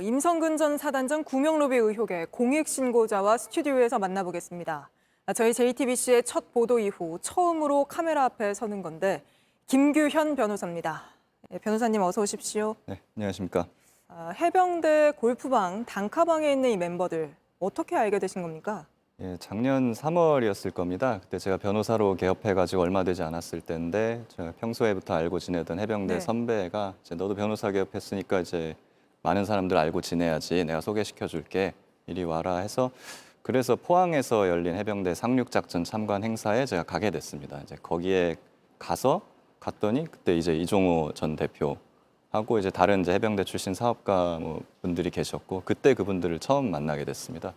임성근 전 사단장 구명로비 의혹의 공익신고자와 스튜디오에서 만나보겠습니다. 저희 JTBC의 첫 보도 이후 처음으로 카메라 앞에 서는 건데 김규현 변호사입니다. 변호사님 어서 오십시오. 네, 안녕하십니까. 해병대 골프방 단카방에 있는 이 멤버들 어떻게 알게 되신 겁니까? 예, 작년 3월이었을 겁니다. 그때 제가 변호사로 개업해가지고 얼마 되지 않았을 때인데 제가 평소에부터 알고 지내던 해병대 네. 선배가 이제 너도 변호사 개업했으니까 이제 많은 사람들 알고 지내야지. 내가 소개시켜줄게. 이리 와라 해서 그래서 포항에서 열린 해병대 상륙작전 참관 행사에 제가 가게 됐습니다. 이제 거기에 갔더니 그때 이제 이종호 전 대표하고 이제 다른 이제 해병대 출신 사업가 뭐 분들이 계셨고 그때 그분들을 처음 만나게 됐습니다.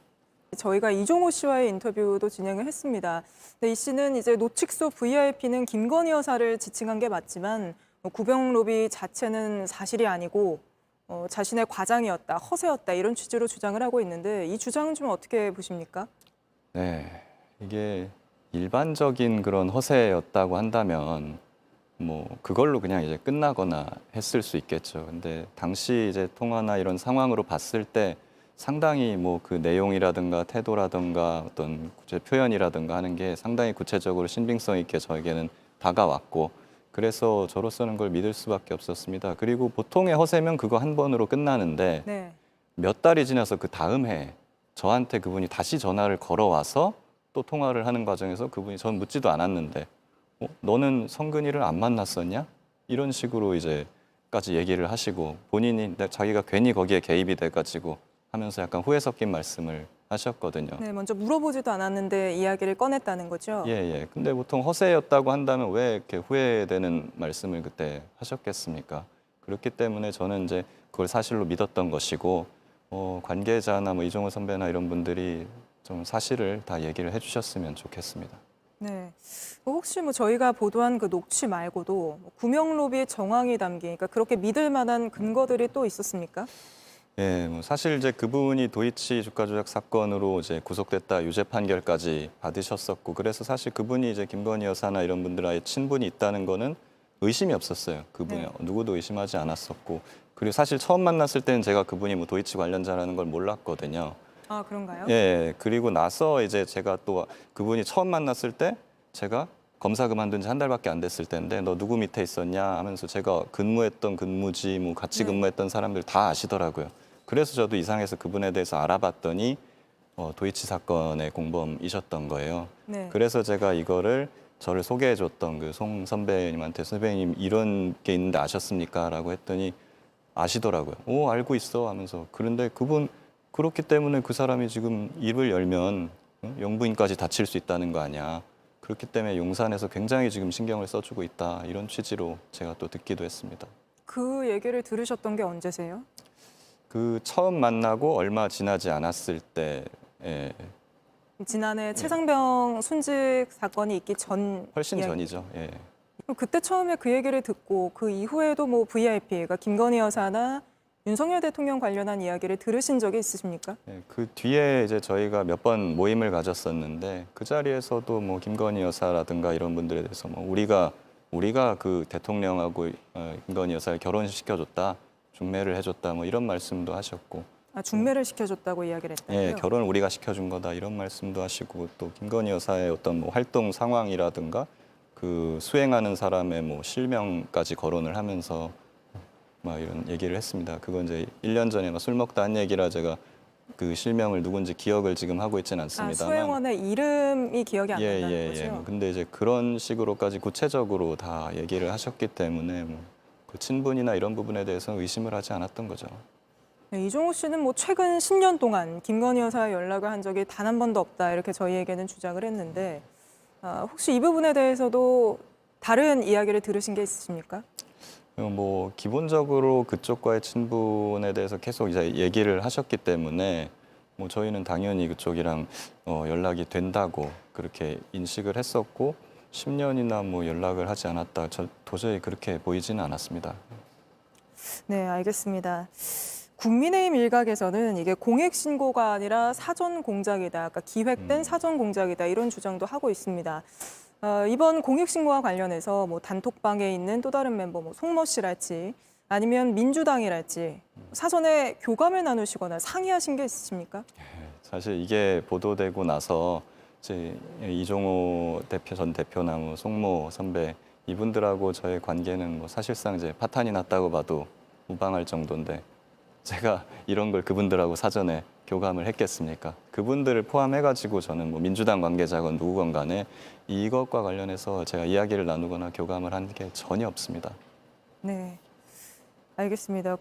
저희가 이종호 씨와의 인터뷰도 진행을 했습니다. 근데 이 씨는 이제 노칙소 VIP는 김건희 여사를 지칭한 게 맞지만 구병로비 자체는 사실이 아니고 자신의 과장이었다, 허세였다 이런 취지로 주장을 하고 있는데 이 주장은 좀 어떻게 보십니까? 네, 이게 일반적인 그런 허세였다고 한다면 뭐 그걸로 그냥 이제 끝나거나 했을 수 있겠죠. 근데 당시 이제 통화나 이런 상황으로 봤을 때 상당히 뭐 그 내용이라든가 태도라든가 어떤 구체 표현이라든가 하는 게 상당히 구체적으로 신빙성 있게 저에게는 다가왔고 그래서 저로서는 그걸 믿을 수밖에 없었습니다. 그리고 보통의 허세면 그거 한 번으로 끝나는데 네. 몇 달이 지나서 그 다음 해 저한테 그분이 다시 전화를 걸어와서 또 통화를 하는 과정에서 그분이 전 묻지도 않았는데 너는 성근이를 안 만났었냐? 이런 식으로 이제까지 얘기를 하시고 본인이 자기가 괜히 거기에 개입이 돼가지고 하면서 약간 후회 섞인 말씀을 하셨거든요. 네, 먼저 물어보지도 않았는데 이야기를 꺼냈다는 거죠. 예, 예. 근데 보통 허세였다고 한다면 왜 이렇게 후회되는 말씀을 그때 하셨겠습니까? 그렇기 때문에 저는 이제 그걸 사실로 믿었던 것이고 관계자나 뭐 이종호 선배나 이런 분들이 좀 사실을 다 얘기를 해주셨으면 좋겠습니다. 네. 혹시 뭐 저희가 보도한 그 녹취 말고도 구명로비의 정황이 담긴, 그러니까 그렇게 믿을 만한 근거들이 또 있었습니까? 예, 뭐 사실 이제 그분이 도이치 주가 조작 사건으로 이제 구속됐다 유죄 판결까지 받으셨었고 그래서 사실 그분이 이제 김건희 여사나 이런 분들과의 친분이 있다는 거는 의심이 없었어요. 그분이 네. 누구도 의심하지 않았었고 그리고 사실 처음 만났을 때는 제가 그분이 뭐 도이치 관련자라는 걸 몰랐거든요. 아, 그런가요? 예, 그리고 나서 이제 제가 또 그분이 처음 만났을 때 제가 검사 그만둔 지 한 달밖에 안 됐을 때인데 너 누구 밑에 있었냐 하면서 제가 근무했던 근무지 뭐 같이 네. 근무했던 사람들 다 아시더라고요. 그래서 저도 이상해서 그분에 대해서 알아봤더니 도이치 사건의 공범이셨던 거예요. 네. 그래서 제가 이거를 저를 소개해줬던 그 송 선배님한테 선배님 이런 게 있는데 아셨습니까? 라고 했더니 아시더라고요. 오, 알고 있어 하면서. 그런데 그분 그렇기 때문에 그 사람이 지금 입을 열면 영부인까지 다칠 수 있다는 거 아니야. 그렇기 때문에 용산에서 굉장히 지금 신경을 써주고 있다. 이런 취지로 제가 또 듣기도 했습니다. 그 얘기를 들으셨던 게 언제세요? 그 처음 만나고 얼마 지나지 않았을 때 지난해 최상병 순직 사건이 있기 전 훨씬 이야기. 전이죠. 예. 그때 처음에 그 얘기를 듣고 그 이후에도 뭐 VIP, 그러니까 김건희 여사나 윤석열 대통령 관련한 이야기를 들으신 적이 있으십니까? 예, 그 뒤에 이제 저희가 몇 번 모임을 가졌었는데 그 자리에서도 뭐 김건희 여사라든가 이런 분들에 대해서 뭐 우리가 그 대통령하고 김건희 여사를 결혼시켜줬다, 중매를 해줬다 뭐 이런 말씀도 하셨고. 아, 중매를 시켜줬다고 이야기를 했다고요? 예, 결혼을 우리가 시켜준 거다 이런 말씀도 하시고 또 김건희 여사의 어떤 뭐 활동 상황이라든가 그 수행하는 사람의 뭐 실명까지 거론을 하면서 막 이런 얘기를 했습니다. 그건 이제 1년 전에 막 술 먹다 한 얘기라 제가 그 실명을 누군지 기억을 지금 하고 있지는 아, 않습니다만. 수행원의 이름이 기억이 안 예, 난다는 예, 거죠? 예. 근데 이제 그런 식으로까지 구체적으로 다 얘기를 하셨기 때문에 뭐 그 친분이나 이런 부분에 대해서는 의심을 하지 않았던 거죠. 네, 이종호 씨는 뭐 최근 10년 동안 김건희 여사와 연락을 한 적이 단 한 번도 없다 이렇게 저희에게는 주장을 했는데 혹시 이 부분에 대해서도 다른 이야기를 들으신 게 있으십니까? 뭐 기본적으로 그쪽과의 친분에 대해서 계속 이제 얘기를 하셨기 때문에 뭐 저희는 당연히 그쪽이랑 연락이 된다고 그렇게 인식을 했었고 10년이나 뭐 연락을 하지 않았다. 저 도저히 그렇게 보이지는 않았습니다. 네, 알겠습니다. 국민의힘 일각에서는 이게 공익 신고가 아니라 사전 공작이다, 그러니까 기획된 사전 공작이다 이런 주장도 하고 있습니다. 이번 공익 신고와 관련해서 뭐 단톡방에 있는 또 다른 멤버 뭐 송모 씨랄지 아니면 민주당이랄지 사전에 교감을 나누시거나 상의하신 게 있으십니까? 사실 이게 보도되고 나서 이제 이종호 대표 전 대표나 뭐 송모 선배 이분들하고 저의 관계는 뭐 사실상 이제 파탄이 났다고 봐도 무방할 정도인데 제가 이런 걸 그분들하고 사전에 교감을 했겠습니까? 그분들을 포함해가지고 저는 뭐 민주당 관계자건 누구건 간에 이것과 관련해서 제가 이야기를 나누거나 교감을 한 게 전혀 없습니다. 네. 알겠습니다.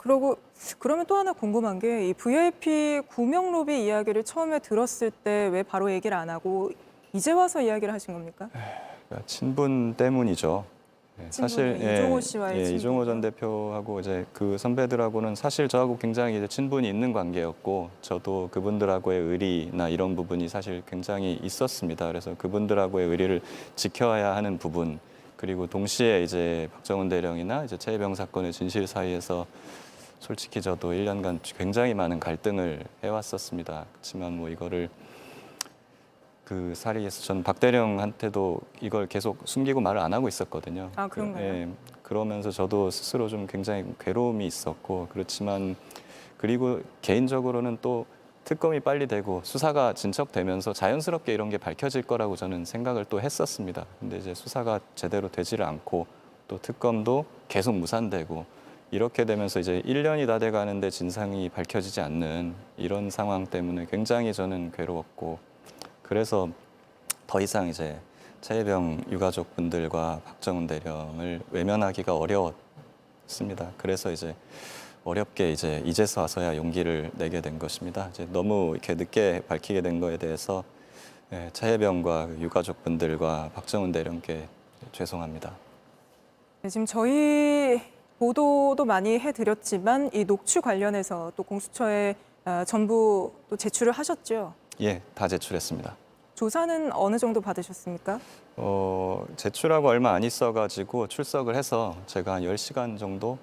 그러면 또 하나 궁금한 게 이 VIP 구명 로비 이야기를 처음에 들었을 때 왜 바로 얘기를 안 하고 이제 와서 이야기를 하신 겁니까? 그러니까 친분 때문이죠. 사실 이종호 씨와의 친분. 이종호 전 대표하고 이제 그 선배들하고는 사실 저하고 굉장히 이제 친분이 있는 관계였고 저도 그분들하고의 의리나 이런 부분이 사실 굉장히 있었습니다. 그래서 그분들하고의 의리를 지켜야 하는 부분 그리고 동시에 이제 박정훈 대령이나 이제 최혜병 사건의 진실 사이에서 솔직히 저도 1년간 굉장히 많은 갈등을 해왔었습니다. 그렇지만 뭐 이거를 그 사리에서 전 박 대령한테도 이걸 계속 숨기고 말을 안 하고 있었거든요. 아, 그런가요? 그러면서 저도 스스로 좀 굉장히 괴로움이 있었고 그렇지만 그리고 개인적으로는 또 특검이 빨리 되고 수사가 진척되면서 자연스럽게 이런 게 밝혀질 거라고 저는 생각을 또 했었습니다. 근데 이제 수사가 제대로 되지를 않고 또 특검도 계속 무산되고 이렇게 되면서 이제 1년이 다 돼 가는데 진상이 밝혀지지 않는 이런 상황 때문에 굉장히 저는 괴로웠고 그래서 더 이상 이제 최혜병 유가족분들과 박정훈 대령을 외면하기가 어려웠습니다. 그래서 이제 어렵게 이제서 와서야 용기를 내게 된 것입니다. 이제 너무 이렇게 늦게 밝히게 된 거에 대해서 최혜병과 유가족분들과 박정훈 대령께 죄송합니다. 네, 지금 저희 보도도 많이 해드렸지만 이 녹취 관련해서 또 공수처에 전부 또 제출을 하셨죠? 예, 다 제출했습니다. 조사는 어느 정도 받으셨습니까? 제출하고 얼마 안 있어가지고 출석을 해서 제가 한 10시간 정도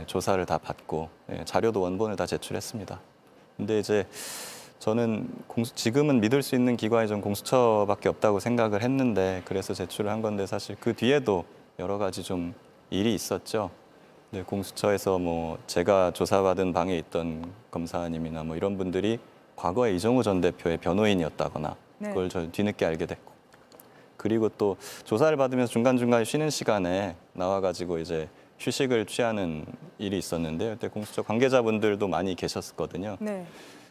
조사를 다 받고 자료도 원본을 다 제출했습니다. 근데 이제 저는 지금은 믿을 수 있는 기관이 좀 공수처밖에 없다고 생각을 했는데 그래서 제출을 한 건데 사실 그 뒤에도 여러 가지 좀 일이 있었죠. 근데 공수처에서 뭐 제가 조사받은 방에 있던 검사님이나 뭐 이런 분들이 과거에 이종호 전 대표의 변호인이었다거나 그걸 저 뒤늦게 알게 됐고 그리고 또 조사를 받으면서 중간중간에 쉬는 시간에 나와가지고 이제 휴식을 취하는 일이 있었는데 그때 공수처 관계자분들도 많이 계셨거든요. 네.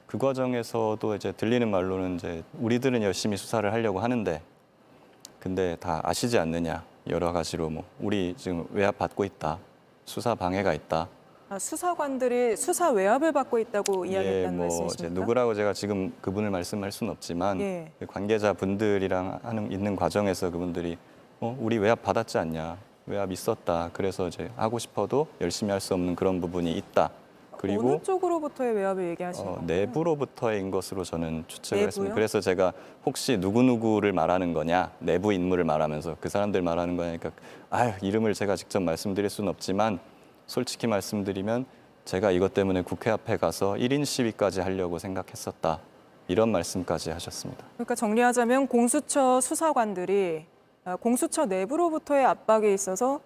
그 과정에서도 이제 들리는 말로는 이제 우리들은 열심히 수사를 하려고 하는데 근데 다 아시지 않느냐 여러 가지로 뭐 우리 지금 외압 받고 있다 수사 방해가 있다. 수사관들이 수사 외압을 받고 있다고 이야기했다는 뭐 말씀이십니까? 누구라고 제가 지금 그분을 말씀할 수는 없지만 예. 관계자분들이랑 있는 과정에서 그분들이 우리 외압 받았지 않냐 외압 있었다 그래서 이제 하고 싶어도 열심히 할 수 없는 그런 부분이 있다. 그리고 어느 쪽으로부터의 외압을 얘기하시는 건가요? 내부로부터인 것으로 저는 추측을 했습니다. 내부요? 그래서 제가 혹시 누구누구를 말하는 거냐 내부 인물을 말하면서 그 사람들 말하는 거니까 이름을 제가 직접 말씀드릴 수는 없지만 솔직히 말씀드리면 제가 이것 때문에 국회 앞에 가서 1인 시위까지 하려고 생각했었다. 이런 말씀까지 하셨습니다. 그러니까 정리하자면 공수처 수사관들이 공수처 내부로부터의 압박에 있어서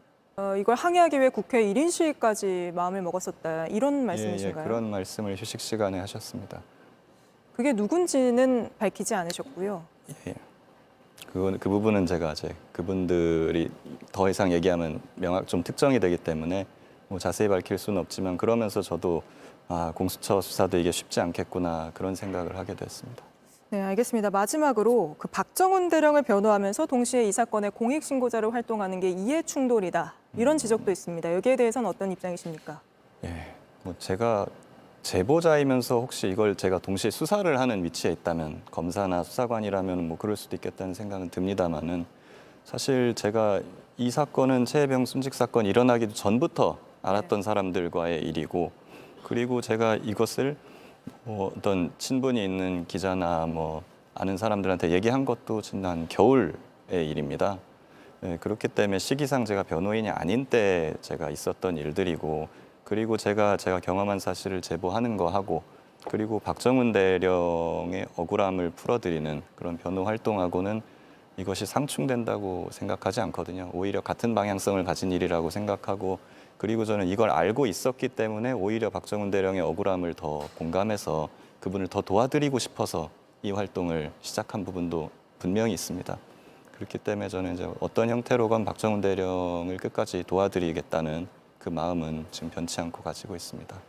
이걸 항의하기 위해 국회 1인 시위까지 마음을 먹었었다. 이런 말씀이신가요? 그런 말씀을 휴식 시간에 하셨습니다. 그게 누군지는 밝히지 않으셨고요. 예. 그 부분은 제가 이제 그분들이 더 이상 얘기하면 좀 특정이 되기 때문에 뭐 자세히 밝힐 수는 없지만 그러면서 저도 공수처 수사도 이게 쉽지 않겠구나 그런 생각을 하게 됐습니다. 네, 알겠습니다. 마지막으로 그 박정훈 대령을 변호하면서 동시에 이 사건의 공익신고자로 활동하는 게 이해 충돌이다. 이런 지적도 있습니다. 여기에 대해서는 어떤 입장이십니까? 예, 뭐 제가 제보자이면서 혹시 이걸 제가 동시에 수사를 하는 위치에 있다면 검사나 수사관이라면 뭐 그럴 수도 있겠다는 생각은 듭니다만은 사실 제가 이 사건은 최혜병 순직 사건 일어나기도 전부터 알았던 사람들과의 일이고 그리고 제가 이것을 뭐 어떤 친분이 있는 기자나 뭐 아는 사람들한테 얘기한 것도 지난 겨울의 일입니다. 그렇기 때문에 시기상 제가 변호인이 아닌 때 제가 있었던 일들이고 그리고 제가 경험한 사실을 제보하는 거 하고 그리고 박정훈 대령의 억울함을 풀어드리는 그런 변호 활동하고는 이것이 상충된다고 생각하지 않거든요. 오히려 같은 방향성을 가진 일이라고 생각하고 그리고 저는 이걸 알고 있었기 때문에 오히려 박정훈 대령의 억울함을 더 공감해서 그분을 더 도와드리고 싶어서 이 활동을 시작한 부분도 분명히 있습니다. 그렇기 때문에 저는 이제 어떤 형태로건 박정훈 대령을 끝까지 도와드리겠다는 그 마음은 지금 변치 않고 가지고 있습니다.